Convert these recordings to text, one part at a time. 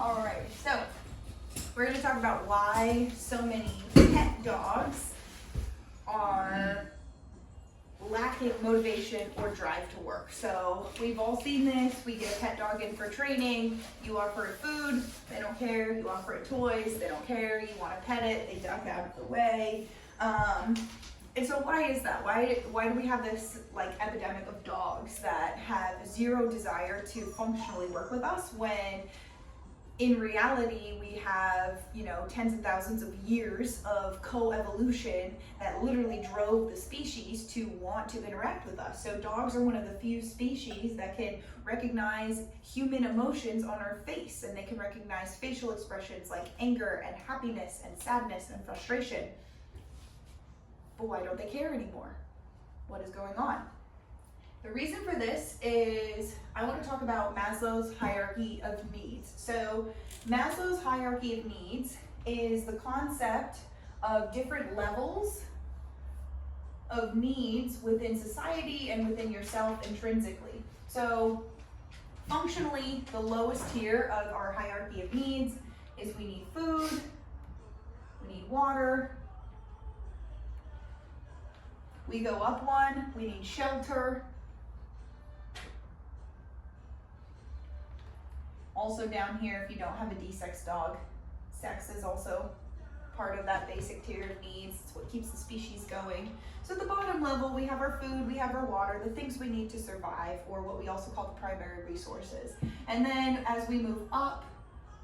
All right, so we're going to talk about why so many pet dogs are lacking motivation or drive to work. So we've all seen this. We get a pet dog in for training. You offer it food, they don't care. You offer it toys, they don't care. You want to pet it, they duck out of the way. And so why is that? Why do we have this like epidemic of dogs that have zero desire to functionally work with us when in reality we have, tens of thousands of years of co-evolution that literally drove the species to want to interact with us. So dogs are one of the few species that can recognize human emotions on our face, and they can recognize facial expressions like anger and happiness and sadness and frustration. But why don't they care anymore? What is going on? The reason for this is I want to talk about Maslow's hierarchy of needs. So Maslow's hierarchy of needs is the concept of different levels of needs within society and within yourself intrinsically. So functionally, the lowest tier of our hierarchy of needs is we need food, we need water. We go up one, we need shelter. Also down here, if you don't have a D-sex dog, sex is also part of that basic tier of needs. It's what keeps the species going. So at the bottom level, we have our food, we have our water, the things we need to survive, or what we also call the primary resources. And then as we move up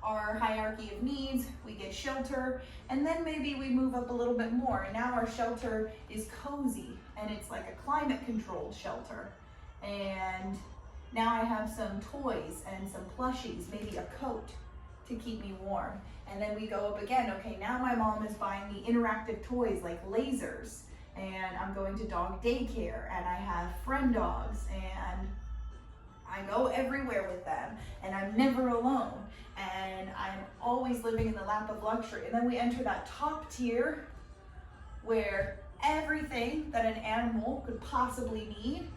our hierarchy of needs, we get shelter, and then maybe we move up a little bit more. And now our shelter is cozy, and it's like a climate-controlled shelter. And now I have some toys and some plushies, maybe a coat to keep me warm. And then we go up again. Okay, now my mom is buying me interactive toys like lasers, and I'm going to dog daycare, and I have friend dogs, and I go everywhere with them, and I'm never alone, and I'm always living in the lap of luxury. And then we enter that top tier where everything that an animal could possibly need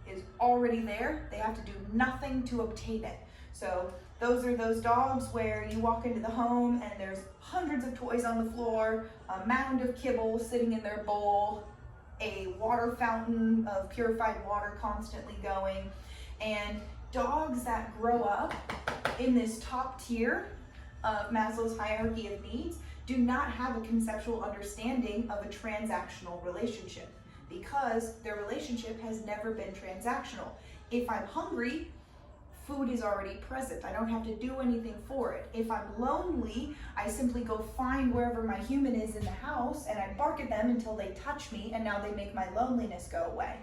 is already there. They have to do nothing to obtain it. So those are those dogs where you walk into the home and there's hundreds of toys on the floor, a mound of kibble sitting in their bowl, a water fountain of purified water constantly going. And dogs that grow up in this top tier of Maslow's hierarchy of needs do not have a conceptual understanding of a transactional relationship, because their relationship has never been transactional. If I'm hungry, food is already present. I don't have to do anything for it. If I'm lonely, I simply go find wherever my human is in the house and I bark at them until they touch me, and now they make my loneliness go away.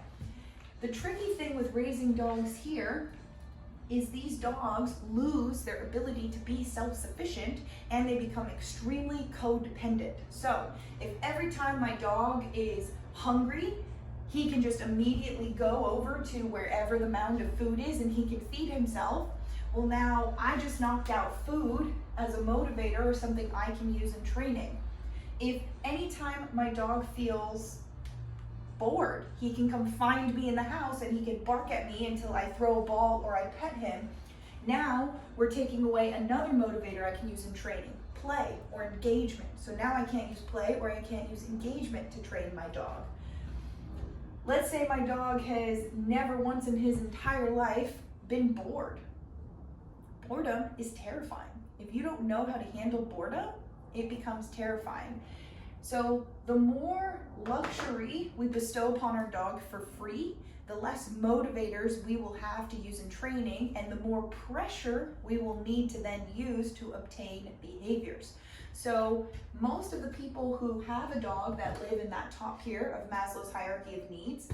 The tricky thing with raising dogs here is these dogs lose their ability to be self-sufficient, and they become extremely codependent. So if every time my dog is hungry, he can just immediately go over to wherever the mound of food is and he can feed himself. Well, now I just knocked out food as a motivator or something I can use in training. If anytime my dog feels bored, he can come find me in the house and he can bark at me until I throw a ball or I pet him. Now we're taking away another motivator I can use in training, play or engagement. So now I can't use play or I can't use engagement to train my dog. Let's say my dog has never once in his entire life been bored. Boredom is terrifying. If you don't know how to handle boredom, it becomes terrifying. So the more luxury we bestow upon our dog for free, the less motivators we will have to use in training, and the more pressure we will need to then use to obtain behaviors. So most of the people who have a dog that live in that top tier of Maslow's hierarchy of needs,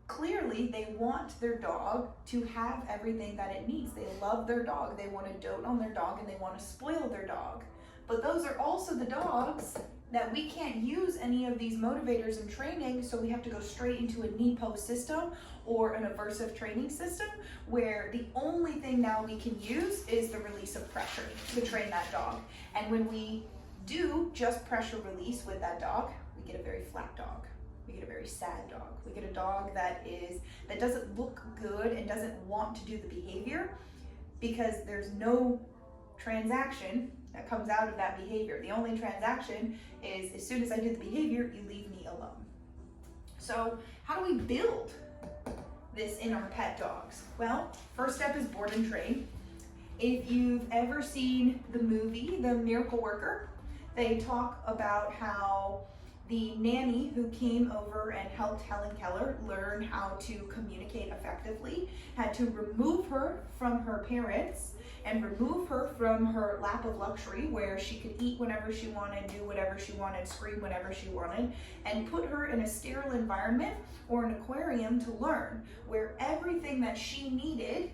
clearly they want their dog to have everything that it needs. They love their dog, they want to dote on their dog, and they want to spoil their dog. But those are also the dogs that we can't use any of these motivators in training, so we have to go straight into a NEPO system or an aversive training system, where the only thing now we can use is the release of pressure to train that dog. And when we do just pressure release with that dog, we get a very flat dog. We get a very sad dog. We get a dog that doesn't look good and doesn't want to do the behavior, because there's no transaction that comes out of that behavior. The only transaction is as soon as I did the behavior, you leave me alone. So how do we build this in our pet dogs? Well, first step is board and train. If you've ever seen the movie, The Miracle Worker, they talk about how the nanny who came over and helped Helen Keller learn how to communicate effectively had to remove her from her parents and remove her from her lap of luxury where she could eat whenever she wanted, do whatever she wanted, scream whenever she wanted, and put her in a sterile environment or an aquarium to learn where everything that she needed,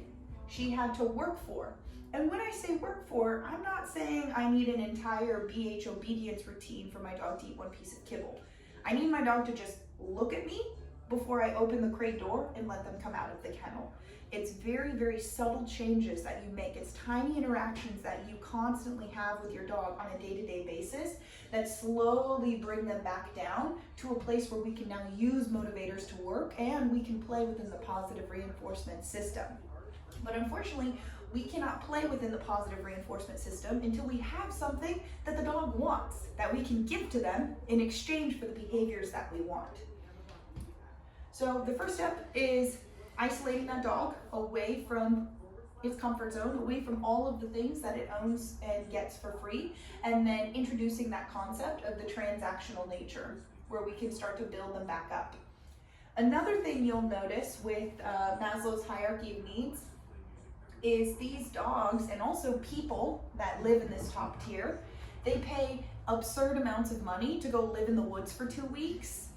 she had to work for. And when I say work for, I'm not saying I need an entire BH obedience routine for my dog to eat one piece of kibble. I need my dog to just look at me before I open the crate door and let them come out of the kennel. It's very, very subtle changes that you make. It's tiny interactions that you constantly have with your dog on a day-to-day basis that slowly bring them back down to a place where we can now use motivators to work and we can play within the positive reinforcement system. But unfortunately, we cannot play within the positive reinforcement system until we have something that the dog wants, that we can give to them in exchange for the behaviors that we want. So the first step is isolating that dog away from its comfort zone, away from all of the things that it owns and gets for free, and then introducing that concept of the transactional nature where we can start to build them back up. Another thing you'll notice with Maslow's hierarchy of needs is these dogs and also people that live in this top tier, they pay absurd amounts of money to go live in the woods for 2 weeks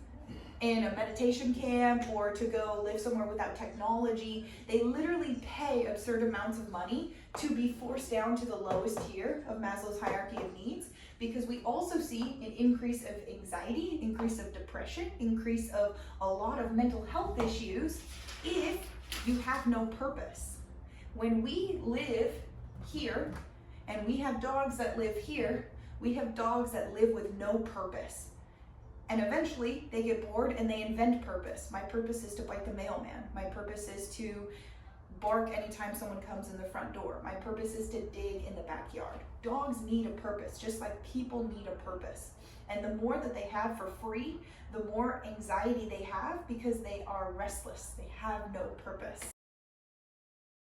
in a meditation camp or to go live somewhere without technology. They literally pay absurd amounts of money to be forced down to the lowest tier of Maslow's hierarchy of needs, because we also see an increase of anxiety, increase of depression, increase of a lot of mental health issues if you have no purpose. When we live here and we have dogs that live here, we have dogs that live with no purpose. And eventually they get bored and they invent purpose. My purpose is to bite the mailman. My purpose is to bark anytime someone comes in the front door. My purpose is to dig in the backyard. Dogs need a purpose, just like people need a purpose. And the more that they have for free, the more anxiety they have because they are restless. They have no purpose.